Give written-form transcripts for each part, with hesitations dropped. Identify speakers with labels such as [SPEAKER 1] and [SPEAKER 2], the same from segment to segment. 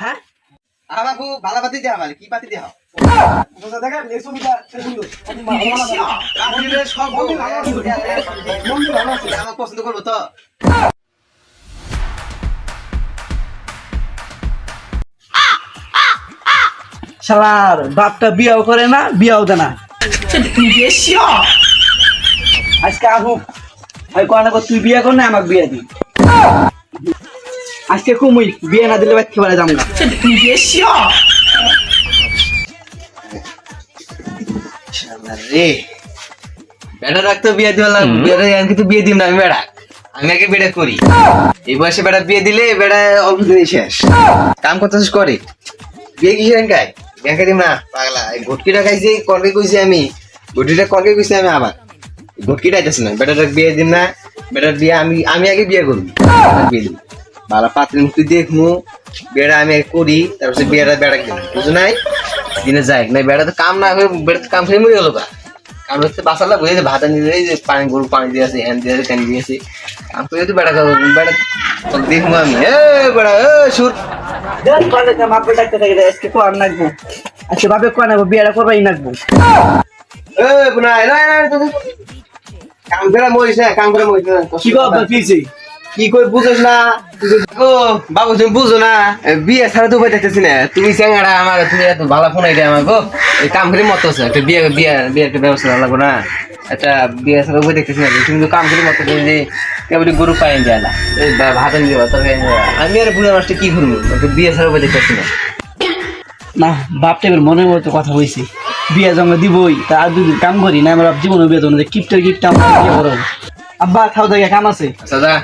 [SPEAKER 1] হ্যাঁ
[SPEAKER 2] বাবু ভালো পাতি দেওয়া মানে কি পাতি দেওয়া আমার পছন্দ করবো তো
[SPEAKER 1] শালার বাপটা বিয়াও করে না বিয়াও দেয় না আজকে আহুক ভাই কোয়ানা তুই বিয়া কর না আমাকে বিয়া দি আজকে কুমুই বিয়ে না দিলে বাচ্চা বেড়ে যাম না
[SPEAKER 2] রে বেটা রাখতো বিয়ে দিলাম আমি তো বিয়ে দিম না আমি বেড়া আমি আগে বেড়া করি এই বয়সে বেড়া বিয়ে দিলে বেড়া অল্প দিনই শেষ কাম করতে করে বিয়ে কিসের গায় দেখে দিম না পাগলা এই ঘটকিটা খাইছি কনকে কইছি আমি ঘটিটা কনকে কইছি আমি আবার ঘটকিটা আইতেছে না বেটাটা বিয়ে দিম না বেটার বিয়ে আমি আগে বিয়ে করবো বিয়ে দিব ভালো পাত্রের মুক্তি দেখমু বেড়া আমি করি তারপর বিয়েটা বেড়া দিন বুঝো নাই দিনে যাই না বেড়া তো কাম না হয়ে বেড়া তো কাম ফেলে মরে গেল কাম হচ্ছে বাসালা বুঝে ভাতা নিয়ে যে পানি গরু পানি দিয়েছে হ্যান দিয়েছে ক্যান দিয়েছে কাম করে তো বেড়া খাবো বেড়া দেখবো আমি বেড়া সুর
[SPEAKER 1] বাপে ডাকতে থাকে আজকে কোয়ার নাকবো আজকে বাপে কোয়া নাকবো বিয়েটা করবাই নাকবো
[SPEAKER 2] কাম করে মরিস না কাম করে মরিস না
[SPEAKER 1] কি বাবা কিছে
[SPEAKER 2] কি কই বুঝছ না ও বাবু তুমি বুঝো না বিয়ে ছাড়া তো উপায় দেখতেছি না তুমি চেঙ্গাড়া আমার তুমি এত ভালো ফোন আইডে আমার গো এই কাম করে মত আছে একটা বিয়ে একটা ব্যবস্থা লাগবে না একটা বিয়ে ছাড়া উপায় দেখতেছি না তুমি তো কাম করে মত যে কেবল গরু পাইন যায় না এই ভাতে নিয়ে তবে আমি আর বুড়া মাসটা কি করবো বিয়ে ছাড়া উপায় দেখতেছি না
[SPEAKER 1] না বাপটা এবার মনের মতো কথা হয়েছে বিয়ে জমা দিবই তা আর দুদিন কাম করি না আমার জীবনে বিয়ে জমা কিপটার কিপটা আমার বিয়ে করো আব্বা খাও দাও কাম আছে
[SPEAKER 2] দাদা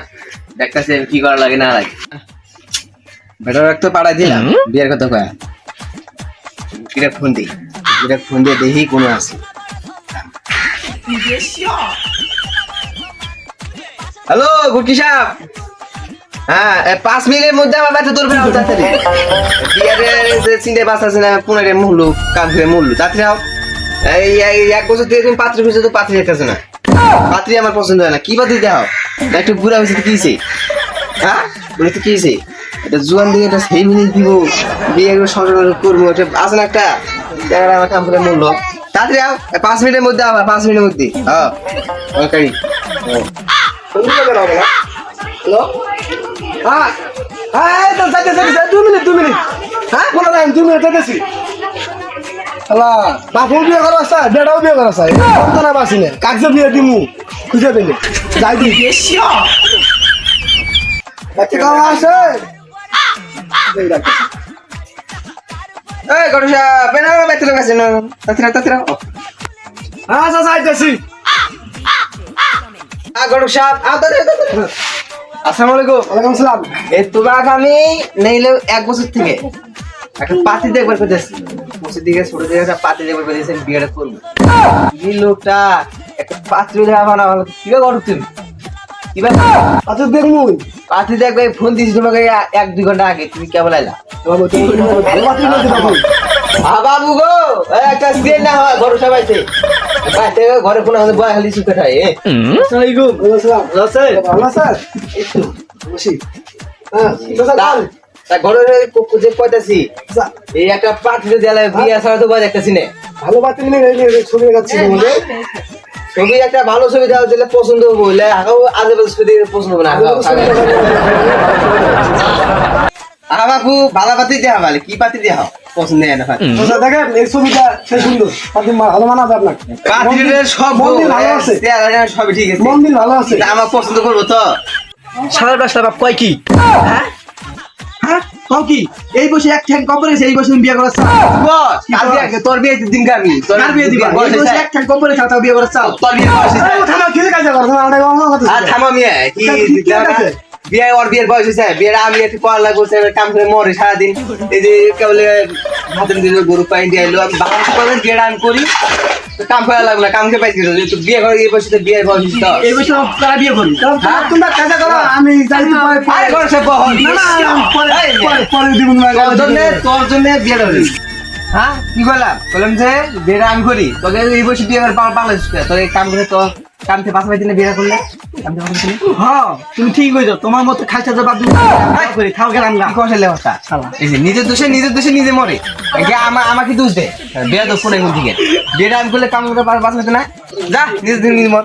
[SPEAKER 2] দেখতেছি কি করা লাগে না লাগে বেটার একটা পাড়াই দিলাম বিয়ের কথা কয়া কিরা ফোন দিয়ে দেখি কোনো আছে হ্যালো গুটি সাহেব হ্যাঁ 5 মিনিটের মধ্যে আমার বাচ্চা তোর বেড়াও তাড়াতাড়ি বিয়ের চিন্তা বাস আছে না পুনরে মুহলু কাম করে মুহলু তাড়াতাড়ি আও এই 1 বছর থেকে তুমি পাত্রী খুঁজে তো পাত্রী যেতেছে না পাত্রী আমার পছন্দ হয় না কি পাত্রী দাও একটু বুড়া হয়েছে কি হয়েছে হ্যাঁ বলে তো কি হয়েছে এটা জুয়ান দিয়ে একটা সেই মিনিট দিব বিয়ে সংসার করবো এটা আছে না একটা জায়গাটা আমার কাম করে মূল্য তাড়াতাড়ি আও 5 মিনিটের মধ্যে আবার 5 মিনিটের মধ্যে হ্যাঁ ওকে হ্যালো হ্যাঁ হ্যাঁ তো যাইতেছি 2 মিনিট হ্যাঁ বলো না 2 মিনিট যাইতেছি
[SPEAKER 3] আলা বাপু বিয়ে করা আছে বেটাও বিয়ে করা আছে তো না বাসি না কাকজে বিয়ে দিমু খুঁজে দিলে যাই দি বাচ্চা কাও আছে
[SPEAKER 2] এই গড়ুশা বেনা বেতলে গেছে না তাড়াতাড়ি
[SPEAKER 3] হ্যাঁ আচ্ছা যাইতেছি
[SPEAKER 2] গড়ুশা আসসালামু আলাইকুম
[SPEAKER 3] ওয়ালাইকুম আসসালাম
[SPEAKER 2] এই তোমাকে আমি নেইলে 1 বছর থেকে একটা পাতি দেখবার করতেছি বসে দিকে ছোট দিকে একটা পাতি দেখবার করতেছি বিয়েটা করবো এই লোকটা একটা পাত্রী দেখা বানা ভালো কিভাবে করো তুমি কিভাবে
[SPEAKER 3] আচ্ছা দেখমু
[SPEAKER 2] পাতি দেখবে ফোন দিয়েছি তোমাকে 1-2 ঘন্টা আগে তুমি কেবল আইলা
[SPEAKER 3] বাবু তুমি ভালো বাতি বলতে বাবু
[SPEAKER 2] বাবু গো একটা বিয়ে না হয় ঘর সবাইছে পাতে ঘরে ফোন আমাদের বয় খালি সুখে থাকে
[SPEAKER 3] আসসালামু আলাইকুম আসসালাম
[SPEAKER 2] আছে
[SPEAKER 3] ভালো স্যার
[SPEAKER 2] একটু
[SPEAKER 3] বসি হ্যাঁ
[SPEAKER 2] তা ঘরের যে কইতাছি এই একটা পাত্রী দিলে বিয়ে ছাড়া তো বয় দেখতেছি না
[SPEAKER 3] ভালো বাতি নিয়ে ছবি দেখাচ্ছি তোমাদের
[SPEAKER 2] ছবি একটা ভালো ছবি দাও দিলে পছন্দ হবে বলে আগাও আজে বাজে ছবি পছন্দ হবে না বাবু ভালো পাতি দেওয়া ভালো কি পাতি দেওয়া পছন্দ হয় না
[SPEAKER 3] আচ্ছা দেখেন এই ছবিটা সে সুন্দর পাতি ভালো মানাবে আপনাকে
[SPEAKER 2] পাত্রীদের সব
[SPEAKER 3] মন্দির ভালো আছে
[SPEAKER 2] সবই ঠিক আছে
[SPEAKER 3] মন্দির ভালো আছে
[SPEAKER 2] আমার পছন্দ করবো তো
[SPEAKER 1] সাড়ে 10টা বাপ কয় কি হ্যাঁ হ্যাঁ কও কি এই বসে এক ঠ্যাং কপরে এই বসে বিয়ে করার চাও
[SPEAKER 2] বস কালকে আগে তোর বিয়ে দিন আমি তোর
[SPEAKER 1] বিয়ে দিবা এই বসে এক ঠ্যাং কপরে খাও বিয়ে করার চাও
[SPEAKER 2] তোর বিয়ে বয়স
[SPEAKER 3] থামা কি কাজ করছ আমরা কথা
[SPEAKER 2] আর থামা মিয়া কি বিয়ে ওর বিয়ের বয়স হয়েছে বিয়ের আমি একটু পড়ালা করছে কাম করে মরে সারাদিন এই যে কেবল হাতের দিকে গরু পাইন দিয়ে এলো আমি বাংলা করে বিয়েটা আমি করি কাম করা লাগলো না কামকে পাইছি তো বিয়ে করে এই বয়সে বিয়ের বয়স তো
[SPEAKER 1] এই বসে তারা বিয়ে করবি
[SPEAKER 3] তোমরা কাজ করো আমি যাই
[SPEAKER 2] আরে ঘরে সব বহন
[SPEAKER 3] পরে দিব না
[SPEAKER 2] তোর জন্য বিয়ে হলো হ্যাঁ কি বললাম যে বিয়েটা আমি করি তোকে এই বয়সে বিয়ে করে বাংলাদেশ তোর কাম করে তো কাম থেকে পাশাপাশি দিনে বিয়ে করলে কাম থেকে পাশাপাশি দিনে
[SPEAKER 1] হ্যাঁ তুমি ঠিক কইছো তোমার মতো খাইছা যে বাপ করি থাও গেলাম গা
[SPEAKER 2] কি কষালে কথা
[SPEAKER 1] শালা।
[SPEAKER 2] এই যে নিজের দোষে নিজে মরে আমাকে দোষ দে বিয়ে তো করে কোন দিকে বিয়েটা আমি করলে কাম করে পাশাপাশি না যা নিজের দিন নিজে মর